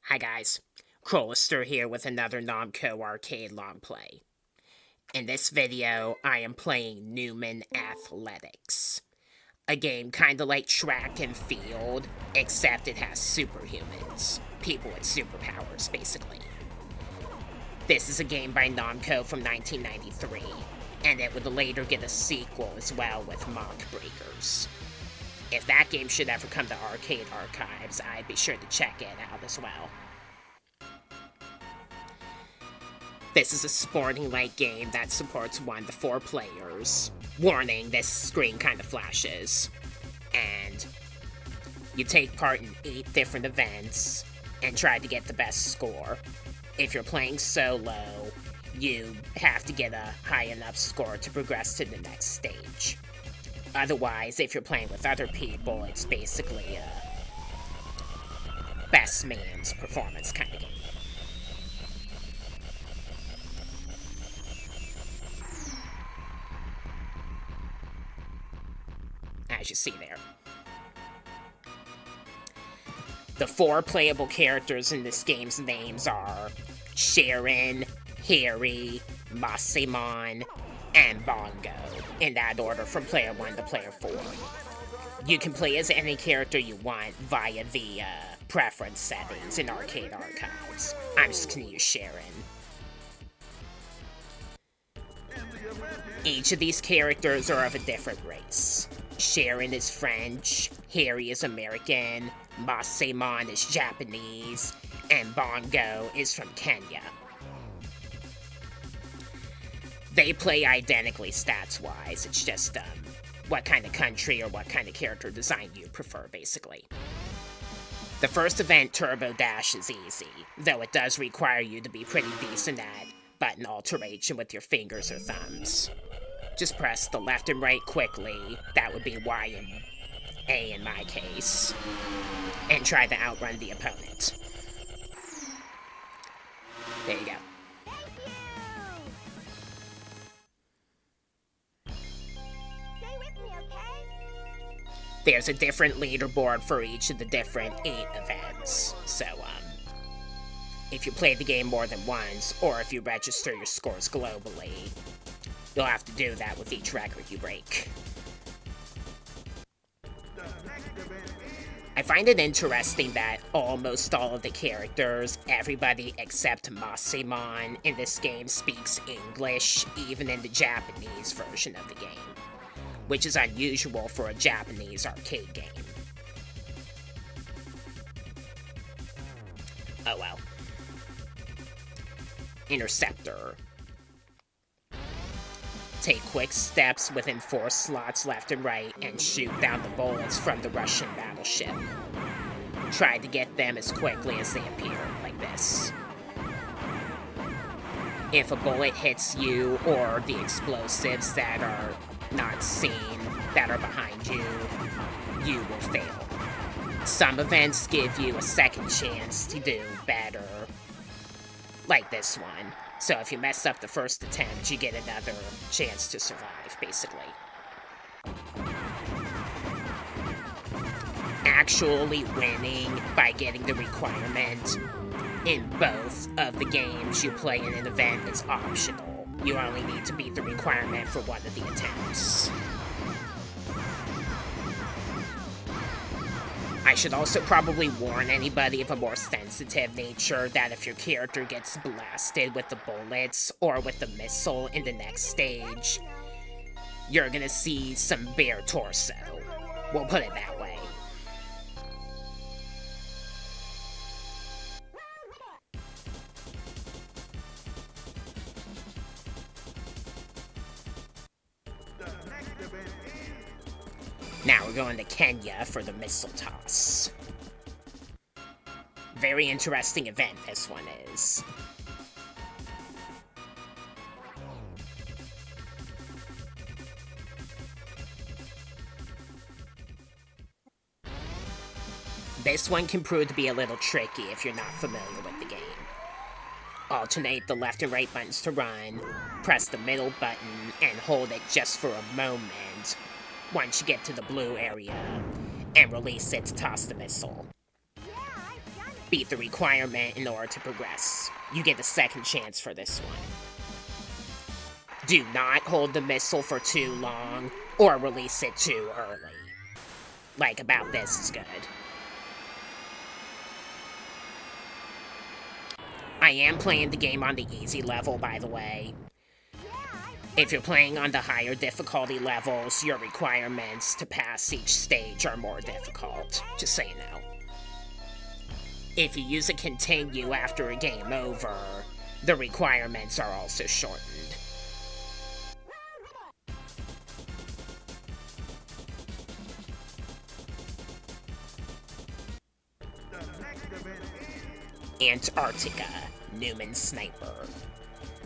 Hi guys, Crowlister here with another Namco arcade long play. In this video, I am playing Numan Athletics. A game kinda like track and field, except it has superhumans. People with superpowers, basically. This is a game by Namco from 1993, and it would later get a sequel as well with Mach Breakers. If that game should ever come to arcade archives, I'd be sure to check it out as well. This is a sporting-like game that supports 1 to 4 players. Warning, this screen kind of flashes. And you take part in 8 different events and try to get the best score. If you're playing solo, you have to get a high enough score to progress to the next stage. Otherwise, if you're playing with other people, it's basically a best man's performance kind of game. As you see there. The 4 playable characters in this game's names are Sharon, Harry, Masimon, and Bongo, in that order from player 1 to player 4. You can play as any character you want via the preference settings in arcade archives. I'm just gonna use Sharon. Each of these characters are of a different race. Sharon is French, Harry is American, Masimon is Japanese, and Bongo is from Kenya. They play identically stats-wise, it's just what kind of country or what kind of character design you prefer, basically. The first event, Turbo Dash, is easy, though it does require you to be pretty decent at button alteration with your fingers or thumbs. Just press the left and right quickly, that would be Y and A in my case, and try to outrun the opponent. There you go. There's a different leaderboard for each of the different 8 events, so, if you play the game more than once, or if you register your scores globally, you'll have to do that with each record you break. I find it interesting that almost all of the characters, everybody except Masimon in this game, speaks English, even in the Japanese version of the game, which is unusual for a Japanese arcade game. Oh well. Interceptor. Take quick steps within 4 slots left and right and shoot down the bullets from the Russian battleship. Try to get them as quickly as they appear, like this. If a bullet hits you or the explosives that are not seen, that are behind you, you will fail. Some events give you a second chance to do better, like this one. So if you mess up the first attempt, you get another chance to survive, basically. Actually winning by getting the requirement in both of the games you play in an event is optional. You only need to beat the requirement for one of the attempts. I should also probably warn anybody of a more sensitive nature that if your character gets blasted with the bullets or with the missile in the next stage, you're gonna see some bare torso. We'll put it that way. Now we're going to Kenya for the missile toss. Very interesting event this one is. This one can prove to be a little tricky if you're not familiar with the game. Alternate the left and right buttons to run, press the middle button, and hold it just for a moment once you get to the blue area, and release it to toss the missile. beat the requirement in order to progress. You get a second chance for this one. Do not hold the missile for too long, or release it too early. Like about this is good. I am playing the game on the easy level, by the way. If you're playing on the higher difficulty levels, your requirements to pass each stage are more difficult, just so you know. If you use a continue after a game over, the requirements are also shortened. Antarctica, Numan Sniper.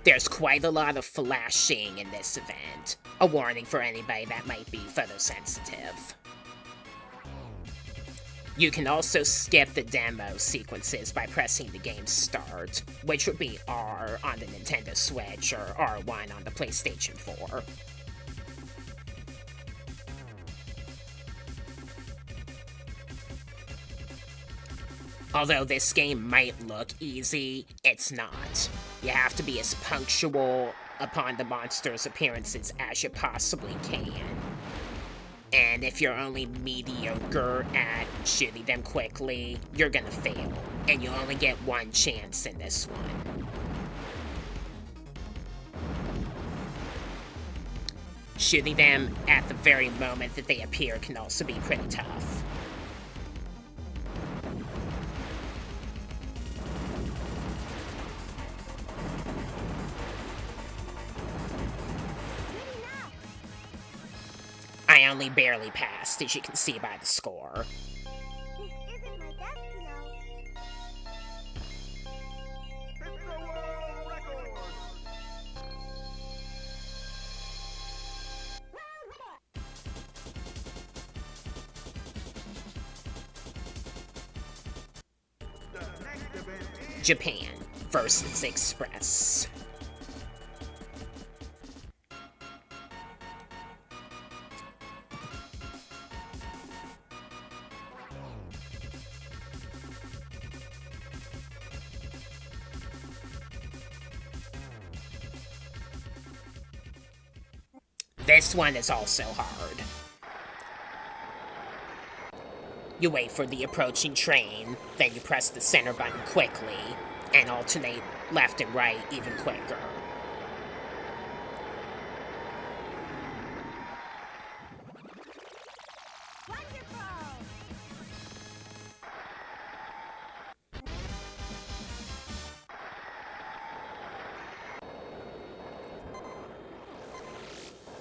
There's quite a lot of flashing in this event. A warning for anybody that might be photosensitive. You can also skip the demo sequences by pressing the game start, which would be R on the Nintendo Switch or R1 on the PlayStation 4. Although this game might look easy, it's not. You have to be as punctual upon the monster's appearances as you possibly can. And if you're only mediocre at shooting them quickly, you're gonna fail. And you only get one chance in this one. Shooting them at the very moment that they appear can also be pretty tough. I only barely passed, as you can see by the score. Japan versus Express. This one is also hard. You wait for the approaching train, then you press the center button quickly, and alternate left and right even quicker.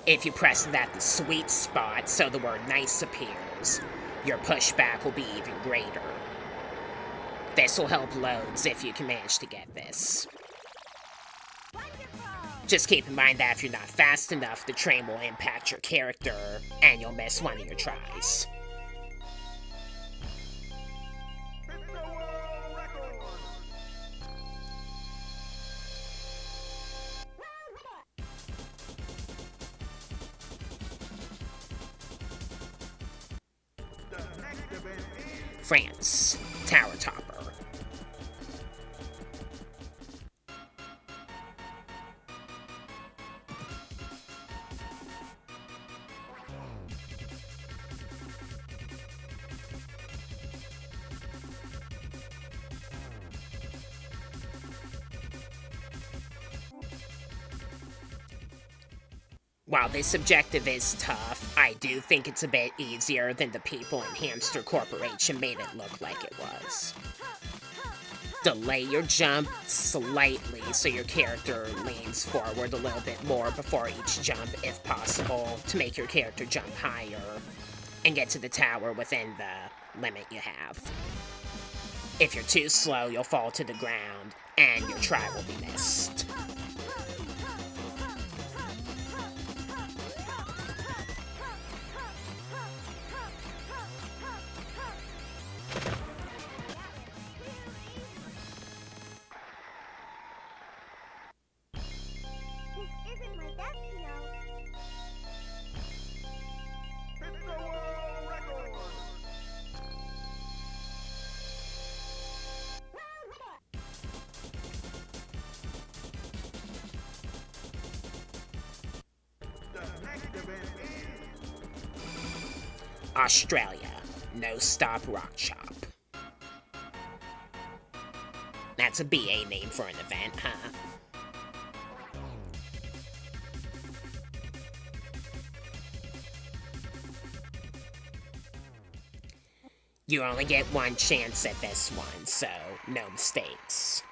If you press it at the sweet spot so the word nice appears, your pushback will be even greater. This will help loads if you can manage to get this. Just keep in mind that if you're not fast enough, the train will impact your character, and you'll miss one of your tries. France, Tower Topper. While this objective is tough, I do think it's a bit easier than the people in Hamster Corporation made it look like it was. Delay your jump slightly so your character leans forward a little bit more before each jump if possible to make your character jump higher and get to the tower within the limit you have. If you're too slow, you'll fall to the ground and your try will be missed. Australia, Nostop Rock Chop. That's a BA name for an event, huh? You only get one chance at this one, so no mistakes.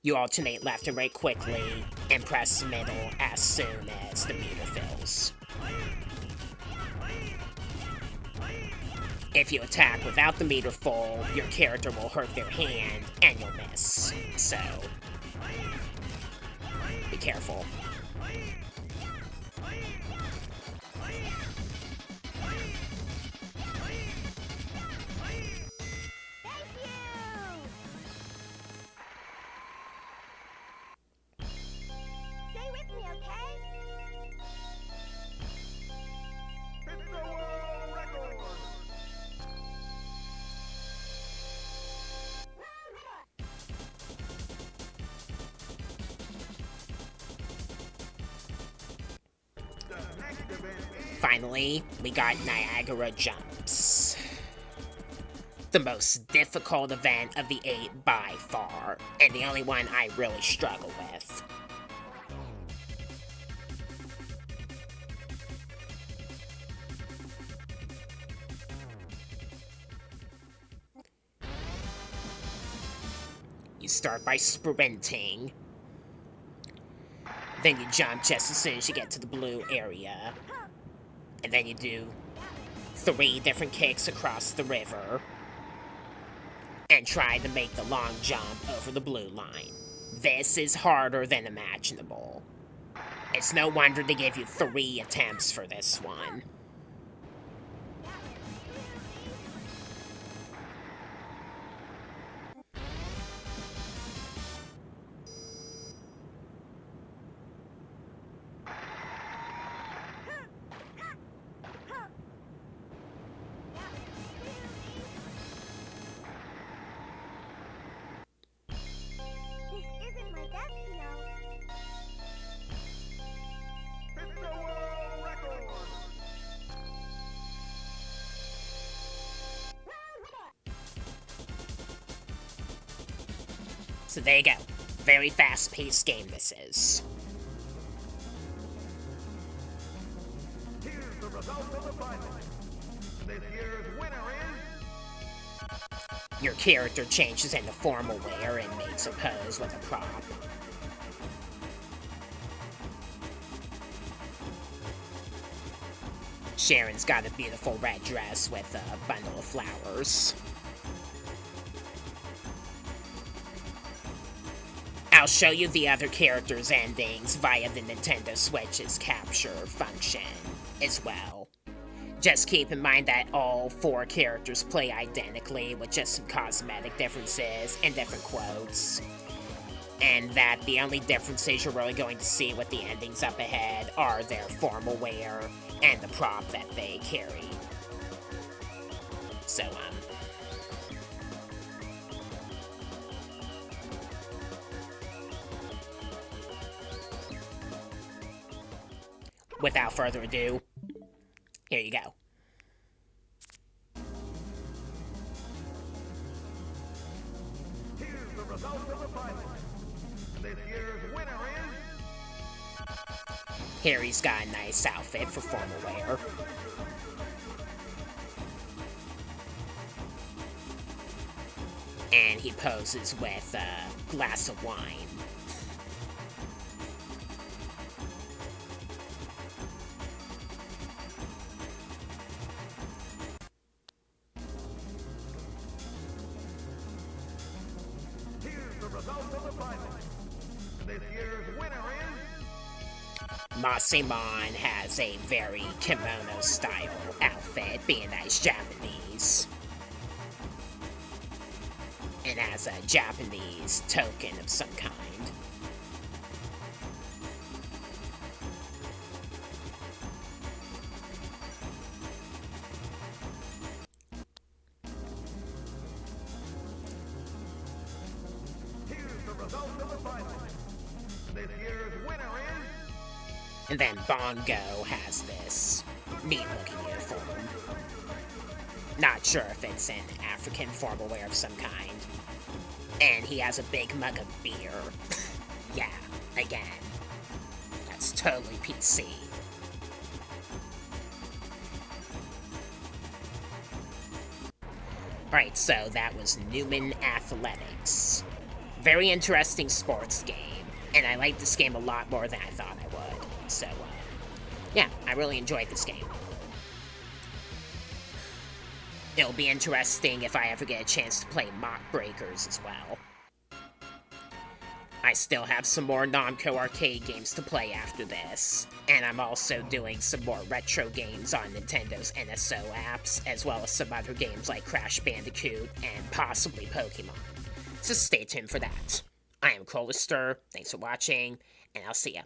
You alternate left and right quickly, and press middle as soon as the meter fills. If you attack without the meter full, your character will hurt their hand, and you'll miss. So, be careful. Finally, we got Niagara Jumps. The most difficult event of the 8 by far, and the only one I really struggle with. You start by sprinting, then you jump just as soon as you get to the blue area. And then you do 3 different kicks across the river and try to make the long jump over the blue line. This is harder than imaginable. It's no wonder they give you 3 attempts for this one. So there you go. Very fast-paced game this is. Here's the result of the final. This year's winner is... Your character changes into formal wear and makes a pose with a prop. Sharon's got a beautiful red dress with a bundle of flowers. I'll show you the other characters' endings via the Nintendo Switch's capture function as well. Just keep in mind that all 4 characters play identically with just some cosmetic differences and different quotes. And that the only differences you're really going to see with the endings up ahead are their formal wear and the prop that they carry. So, without further ado, here you go. Here's the result of the final. This year's winner is... Harry's got a nice outfit for formal wear. And he poses with a glass of wine. Masimon has a very kimono-style outfit, being that he's Japanese. And has a Japanese token of some kind. Here's the result of the final. This year's winner is... And then Bongo has this neat looking uniform. Not sure if it's an African formal wear of some kind. And he has a big mug of beer. Yeah, again. That's totally PC. Alright, so that was Numan Athletics. Very interesting sports game, and I like this game a lot more than I thought I would. So, yeah, I really enjoyed this game. It'll be interesting if I ever get a chance to play Mach Breakers as well. I still have some more Namco arcade games to play after this, and I'm also doing some more retro games on Nintendo's NSO apps, as well as some other games like Crash Bandicoot and possibly Pokemon. So stay tuned for that. I am Crowlister, thanks for watching, and I'll see ya.